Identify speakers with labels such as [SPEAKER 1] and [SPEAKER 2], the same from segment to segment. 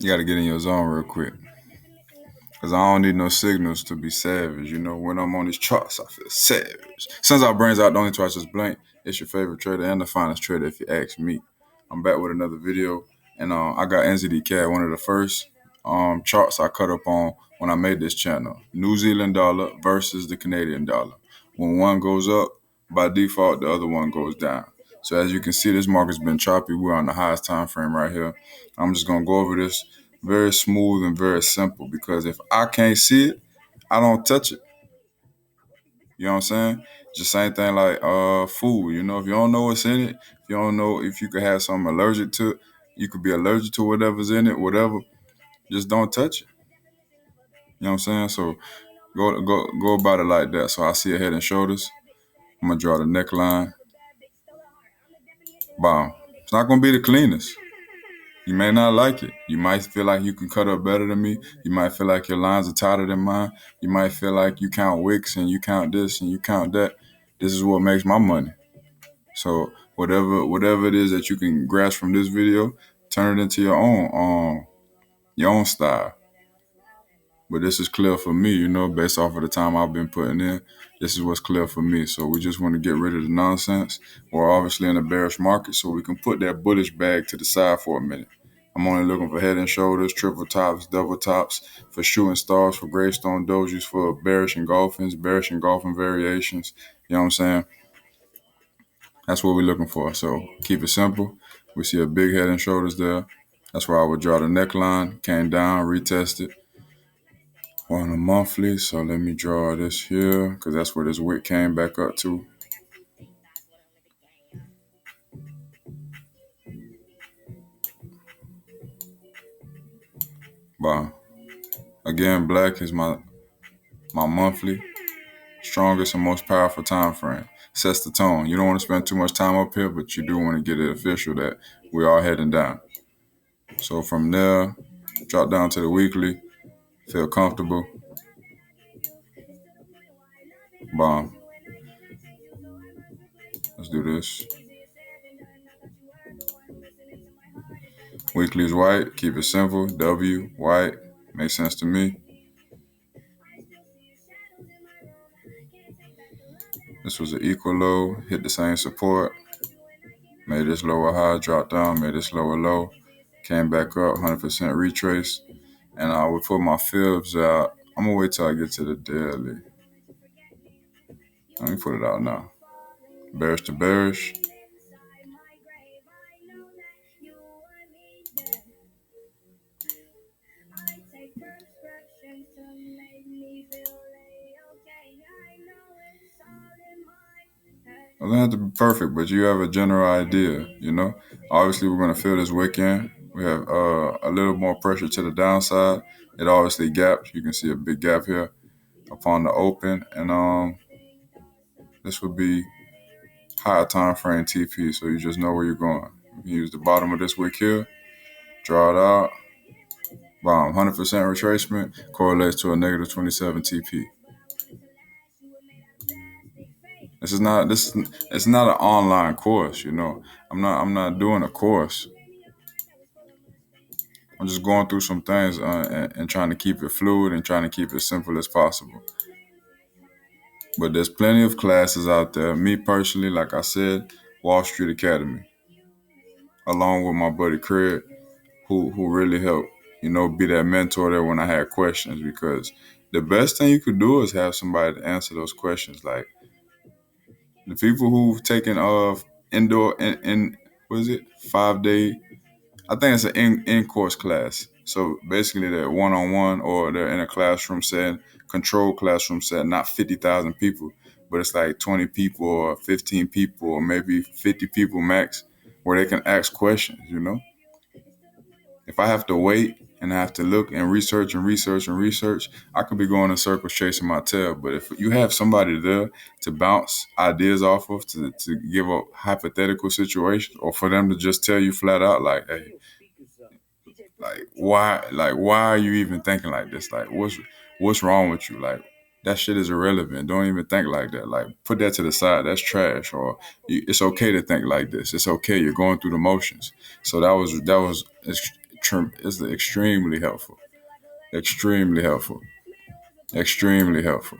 [SPEAKER 1] You got to get in your zone real quick. Because I don't need no signals to be savage. You know, when I'm on these charts, I feel savage. Since our brains out, the only twice just blank. It's your favorite trader and the finest trader, if you ask me. I'm back with another video. And I got NZD one of the first charts I cut up on when I made this channel. New Zealand dollar versus the Canadian dollar. When one goes up, by default, the other one goes down. So as you can see, this market's been choppy. We're on the highest time frame right here. I'm just going to go over this very smooth and very simple, because if I can't see it, I don't touch it. You know what I'm saying? Just same thing like food. You know, if you don't know what's in it, if you don't know if you could have something allergic to it, you could be allergic to whatever's in it, whatever. Just don't touch it. You know what I'm saying? So go about it like that. So I see a head and shoulders. I'm gonna draw the neckline. Bomb. It's not gonna be the cleanest. You may not like it. You might feel like you can cut up better than me. You might feel like your lines are tighter than mine. You might feel like you count wicks and you count this and you count that. This is what makes my money. So whatever it is that you can grasp from this video, turn it into your own style. But this is clear for me, you know, based off of the time I've been putting in. This is what's clear for me. So we just want to get rid of the nonsense. We're obviously in a bearish market, so we can put that bullish bag to the side for a minute. I'm only looking for head and shoulders, triple tops, double tops, for shooting stars, for gravestone dojis, for bearish engulfing variations. You know what I'm saying? That's what we're looking for. So keep it simple. We see a big head and shoulders there. That's where I would draw the neckline, came down, retested. We're on a monthly, so let me draw this here, because that's where this wick came back up to. Wow. Again, black is my monthly, strongest and most powerful time frame. Sets the tone. You don't want to spend too much time up here, but you do want to get it official that we're all heading down. So from there, drop down to the weekly, feel comfortable. Bomb. Let's do this. Weekly is white. Keep it simple. W, white. Makes sense to me. This was an equal low. Hit the same support. Made this lower high. Dropped down. Made this lower low. Came back up. 100% retrace. And I would put my fibs out. I'm going to wait till I get to the daily. Let me put it out now. Bearish to bearish. It doesn't have to be perfect, but you have a general idea, you know? Obviously, we're going to fill this wick in. We have a little more pressure to the downside. It obviously gaps. You can see a big gap here upon the open. And this would be higher time frame TP, so you just know where you're going. You use the bottom of this wick here, draw it out. Bomb. 100% retracement correlates to a negative 27 TP. It's not an online course, you know. I'm not doing a course. I'm just going through some things and trying to keep it fluid and trying to keep it simple as possible. But there's plenty of classes out there. Me personally, like I said, Wall Street Academy, along with my buddy Craig, who really helped, you know, be that mentor there when I had questions, because the best thing you could do is have somebody to answer those questions. Like the people who've taken indoor in what is it, 5-day, I think it's an in-course class. So basically they're one-on-one, or they're in a classroom setting, controlled classroom setting, not 50,000 people, but it's like 20 people or 15 people or maybe 50 people max, where they can ask questions, you know? If I have to wait and I have to look and research, I could be going in circles chasing my tail. But if you have somebody there to bounce ideas off of, to give a hypothetical situation, or for them to just tell you flat out, like, hey, why are you even thinking like this? Like, what's wrong with you? Like, That shit is irrelevant. Don't even think like that. Like, put that to the side. That's trash. Or it's okay to think like this. It's okay. You're going through the motions. So it's extremely helpful. Extremely helpful. Extremely helpful.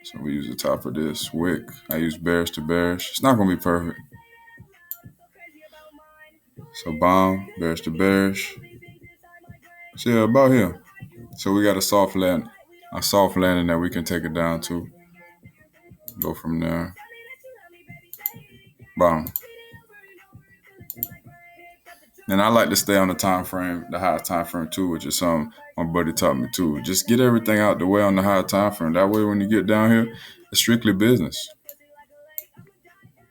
[SPEAKER 1] So we use the top of this wick. I use bearish to bearish. It's not gonna be perfect. So bomb, bearish to bearish. So yeah, about here. So we got a soft landing that we can take it down to. Go from there. Bomb. And I like to stay on the time frame, the high time frame too, which is something my buddy taught me too. Just get everything out the way on the high time frame. That way, when you get down here, it's strictly business.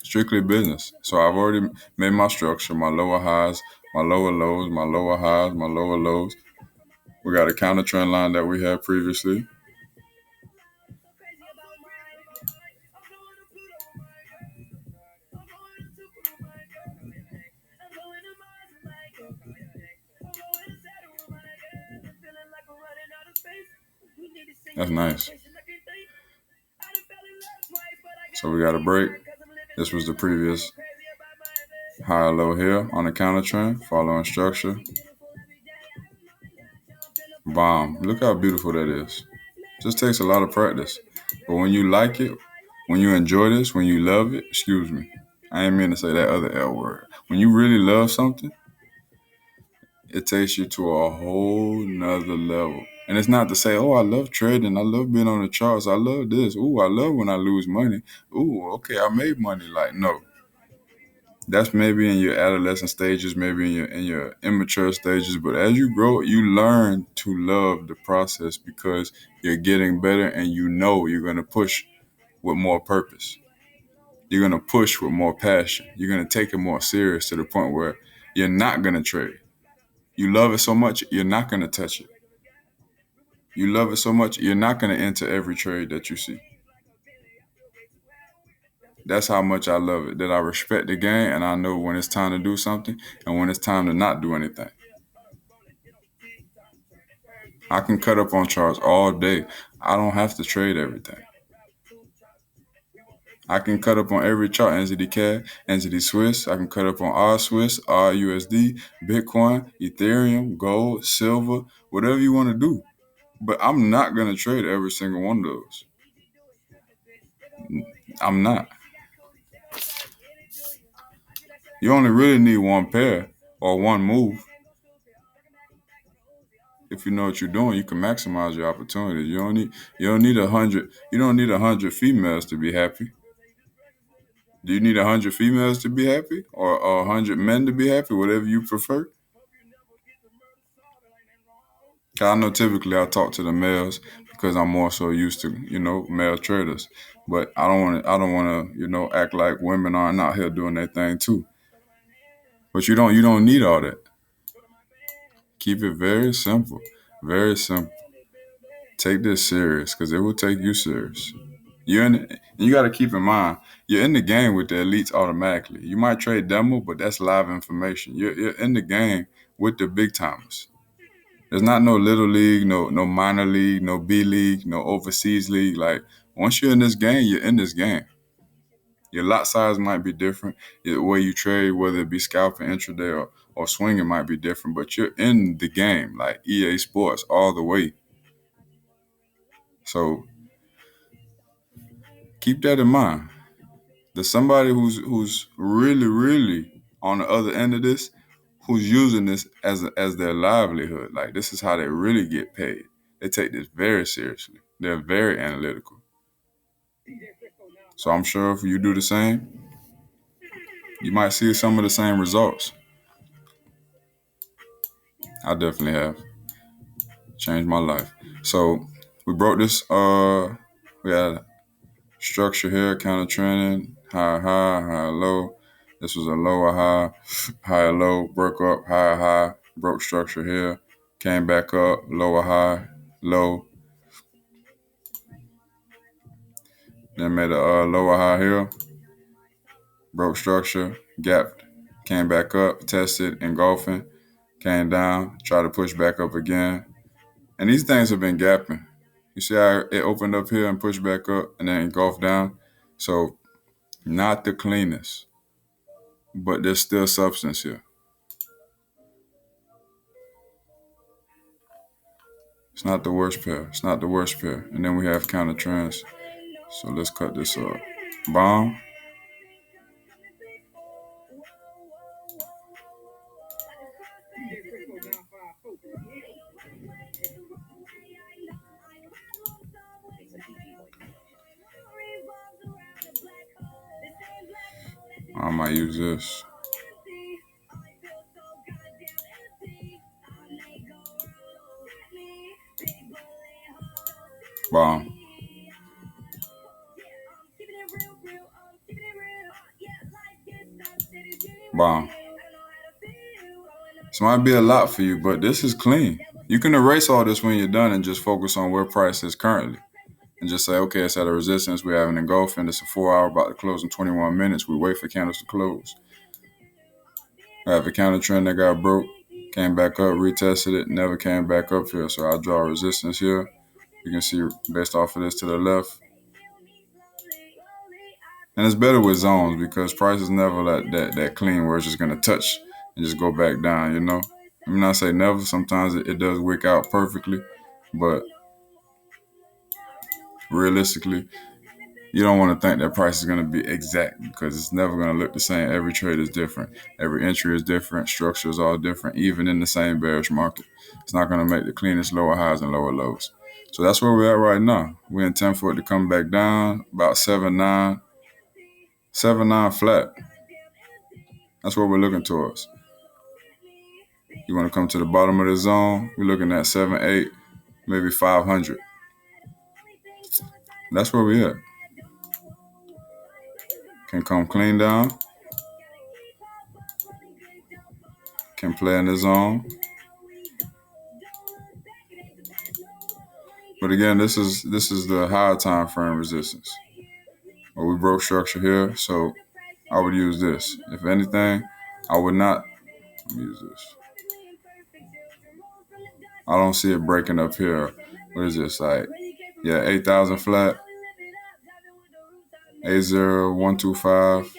[SPEAKER 1] Strictly business. So I've already made my structure, my lower highs, my lower lows, my lower highs, my lower lows. We got a counter trend line that we had previously. That's nice. So we got a break. This was the previous high or low here on the counter trend, following structure. Bomb. Look how beautiful that is. Just takes a lot of practice. But when you like it, when you enjoy this, when you love it, excuse me, I ain't mean to say that other L word. When you really love something, it takes you to a whole nother level. And it's not to say, oh, I love trading. I love being on the charts. I love this. Ooh, I love when I lose money. Ooh, okay, I made money. Like, no. That's maybe in your adolescent stages, maybe in your immature stages. But as you grow, you learn to love the process because you're getting better and you know you're going to push with more purpose. You're going to push with more passion. You're going to take it more serious to the point where you're not going to trade. You love it so much, you're not going to touch it. You love it so much, you're not going to enter every trade that you see. That's how much I love it, that I respect the game and I know when it's time to do something and when it's time to not do anything. I can cut up on charts all day. I don't have to trade everything. I can cut up on every chart, NZD CAD, NZD Swiss. I can cut up on R Swiss, R USD, Bitcoin, Ethereum, gold, silver, whatever you want to do. But I'm not going to trade every single one of those. I'm not. You only really need one pair or one move. If you know what you're doing, you can maximize your opportunities. You don't need 100. You don't need 100 females to be happy. Do you need 100 females to be happy, or 100 men to be happy? Whatever you prefer. 'Cause I know typically I talk to the males because I'm more so used to male traders. But I don't want to act like women aren't out here doing their thing too. But you don't need all that. Keep it very simple. Very simple. Take this serious because it will take you serious. You got to keep in mind, you're in the game with the elites automatically. You might trade demo, but that's live information. You're in the game with the big timers. There's not no little league, no minor league, no B league, no overseas league. Like, once you're in this game, you're in this game. Your lot size might be different. The way you trade, whether it be scalping, intraday, or swinging, might be different. But you're in the game, like EA Sports, all the way. So keep that in mind. There's somebody who's really, really on the other end of this, who's using this as their livelihood. Like, this is how they really get paid. They take this very seriously. They're very analytical. So I'm sure if you do the same, you might see some of the same results. I definitely have. Changed my life. So we broke this. We had structure here, counter trending, high, low. This was a lower high, higher low, broke up, high, broke structure here, came back up, lower high, low. Then made a lower high here, broke structure, gapped, came back up, tested, engulfing, came down, tried to push back up again, And these things have been gapping. You see how it opened up here and pushed back up and then engulfed down? So not the cleanest, but there's still substance here. It's not the worst pair. It's not the worst pair. And then we have counter trends. So let's cut this up. Bomb. I might use this. Bomb. Bomb. This might be a lot for you, but this is clean. You can erase all this when you're done and just focus on where price is currently. And just say, okay, it's at a resistance. We have an engulfing. It's a 4 hour, about to close in 21 minutes. We wait for candles to close. I have a counter trend that got broke, came back up, retested it, never came back up here. So I draw a resistance here. You can see based off of this to the left. And it's better with zones because price is never like that clean where it's just going to touch and just go back down, you know? I mean, I say never. Sometimes it does wick out perfectly. But realistically, you don't want to think that price is going to be exact because it's never going to look the same. Every trade is different. Every entry is different. Structure is all different, even in the same bearish market. It's not going to make the cleanest lower highs and lower lows. So that's where we're at right now. We intend for it to come back down about 7.9 flat. That's what we're looking towards. You want to come to the bottom of the zone. We're looking at 7.8, maybe 500. That's where we're at. Can come clean down. Can play in the zone. But again, this is the higher time frame resistance. Well, we broke structure here, so I would use this. If anything, I would not use this. I don't see it breaking up here. What is this like? Yeah, 8,000 flat. 80125.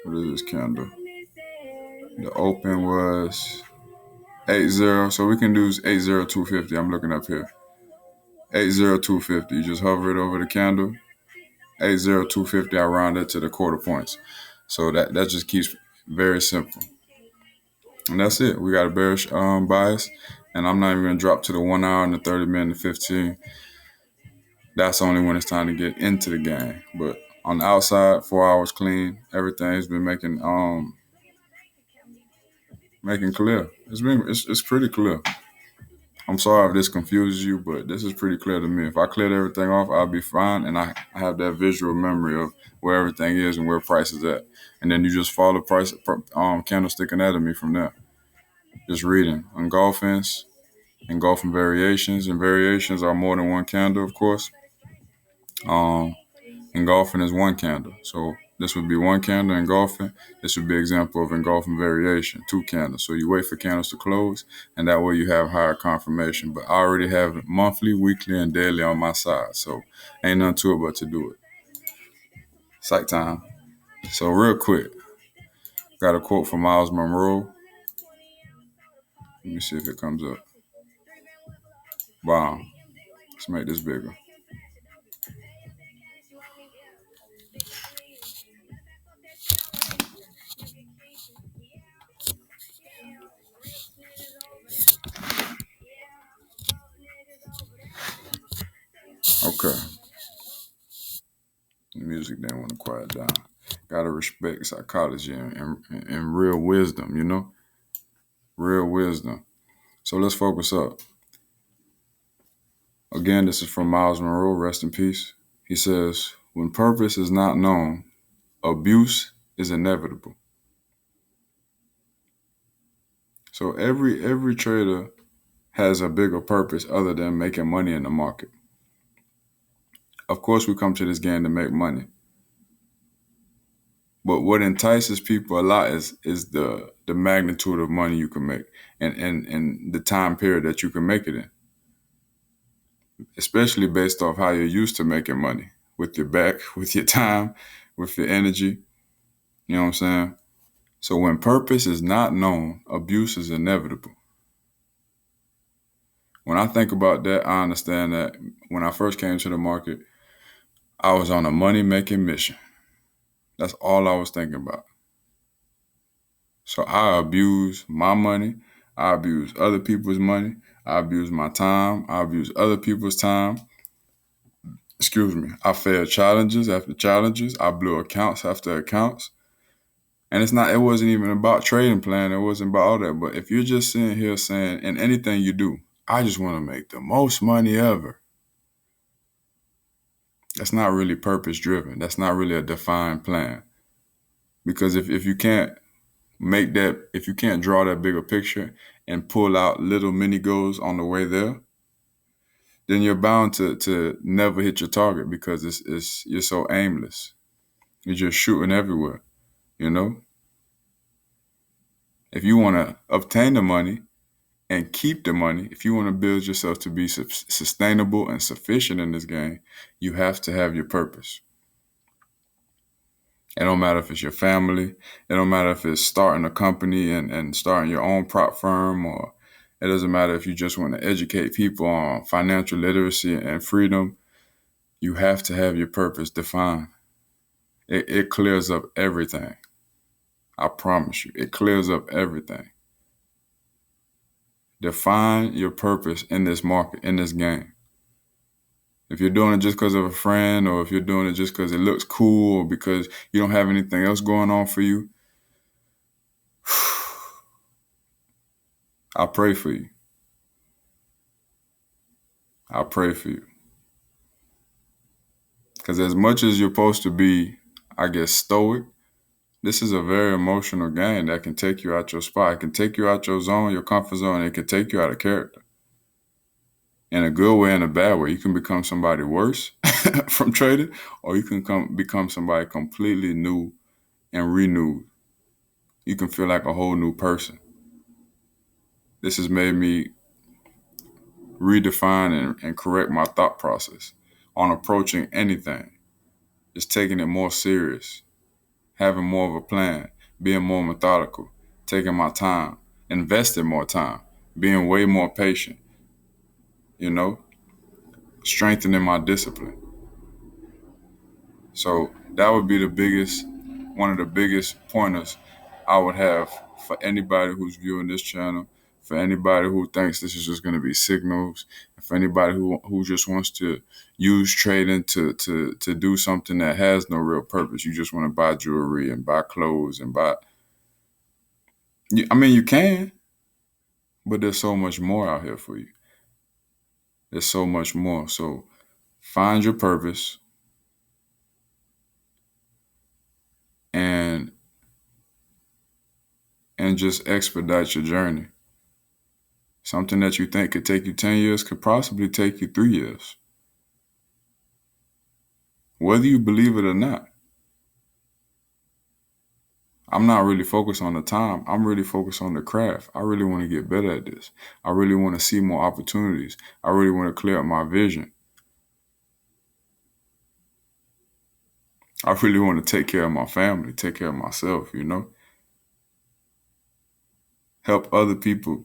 [SPEAKER 1] What is this candle? The open was 80, so we can do 80250. I'm looking up here. 80250. You just hover it over the candle. 80250. I round it to the quarter points. So that just keeps very simple. And that's it. We got a bearish bias. And I'm not even going to drop to the 1 hour and the 30 minute and 15. That's only when it's time to get into the game. But on the outside, 4 hours clean. Everything's been making clear. It's pretty clear. I'm sorry if this confuses you, but this is pretty clear to me. If I cleared everything off, I'll be fine. And I have that visual memory of where everything is and where price is at. And then you just follow price candlestick anatomy from there. Just reading. Engulfing variations. And variations are more than one candle, of course. Engulfing is one candle. So this would be one candle engulfing. This would be an example of engulfing variation, 2 candles. So you wait for candles to close, and that way you have higher confirmation. But I already have it monthly, weekly, and daily on my side. So ain't nothing to it but to do it. Psych time. So real quick, got a quote from Myles Munroe. Let me see if it comes up. Wow. Let's make this bigger. Okay. The music didn't want to quiet down. Gotta respect psychology and real wisdom, you know? Real wisdom. So let's focus up. Again, this is from Myles Munroe, rest in peace. He says, when purpose is not known, abuse is inevitable. So every trader has a bigger purpose other than making money in the market. Of course, we come to this game to make money. But what entices people a lot is the magnitude of money you can make, and the time period that you can make it in, especially based off how you're used to making money with your back, with your time, with your energy. You know what I'm saying? So when purpose is not known, abuse is inevitable. When I think about that, I understand that when I first came to the market, I was on a money making mission. That's all I was thinking about. So I abuse my money. I abuse other people's money. I abuse my time. I abuse other people's time. Excuse me. I failed challenges after challenges. I blew accounts after accounts. And it wasn't even about trading plan. It wasn't about all that. But if you're just sitting here saying, in anything you do, I just want to make the most money ever, that's not really purpose driven. That's not really a defined plan. Because if you can't if you can't draw that bigger picture and pull out little mini goals on the way there, then you're bound to never hit your target because it's you're so aimless. You're just shooting everywhere, you know? If you want to obtain the money and keep the money, if you want to build yourself to be sustainable and sufficient in this game, you have to have your purpose. It don't matter if it's your family. It don't matter if it's starting a company and starting your own prop firm, or it doesn't matter if you just want to educate people on financial literacy and freedom. You have to have your purpose defined. It clears up everything. I promise you, it clears up everything. Define your purpose in this market, in this game. If you're doing it just because of a friend, or if you're doing it just because it looks cool, or because you don't have anything else going on for you, I pray for you. I pray for you. Because as much as you're supposed to be, I guess, stoic, this is a very emotional game that can take you out your spot. It can take you out your zone, your comfort zone, and it can take you out of character. In a good way and a bad way. You can become somebody worse from trading, or you can become somebody completely new and renewed. You can feel like a whole new person. This has made me redefine and correct my thought process on approaching anything. Just taking it more serious, having more of a plan, being more methodical, taking my time, investing more time, being way more patient, you know, strengthening my discipline. So that would be one of the biggest pointers I would have for anybody who's viewing this channel, for anybody who thinks this is just going to be signals, and for anybody who just wants to use trading to do something that has no real purpose. You just want to buy jewelry and buy clothes and buy. I mean, you can, but there's so much more out here for you. There's so much more. So find your purpose and just expedite your journey. Something that you think could take you 10 years could possibly take you 3 years. Whether you believe it or not. I'm not really focused on the time. I'm really focused on the craft. I really want to get better at this. I really want to see more opportunities. I really want to clear up my vision. I really want to take care of my family, take care of myself, you know? Help other people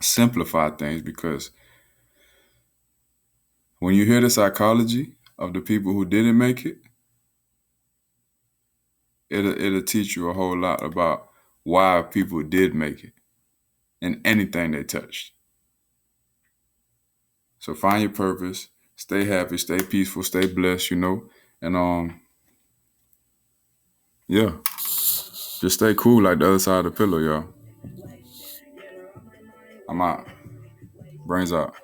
[SPEAKER 1] simplify things, because when you hear the psychology of the people who didn't make it, it'll teach you a whole lot about why people did make it in anything they touched. So find your purpose, stay happy, stay peaceful, stay blessed, you know, and yeah, just stay cool like the other side of the pillow, y'all. I'm out. Brains out.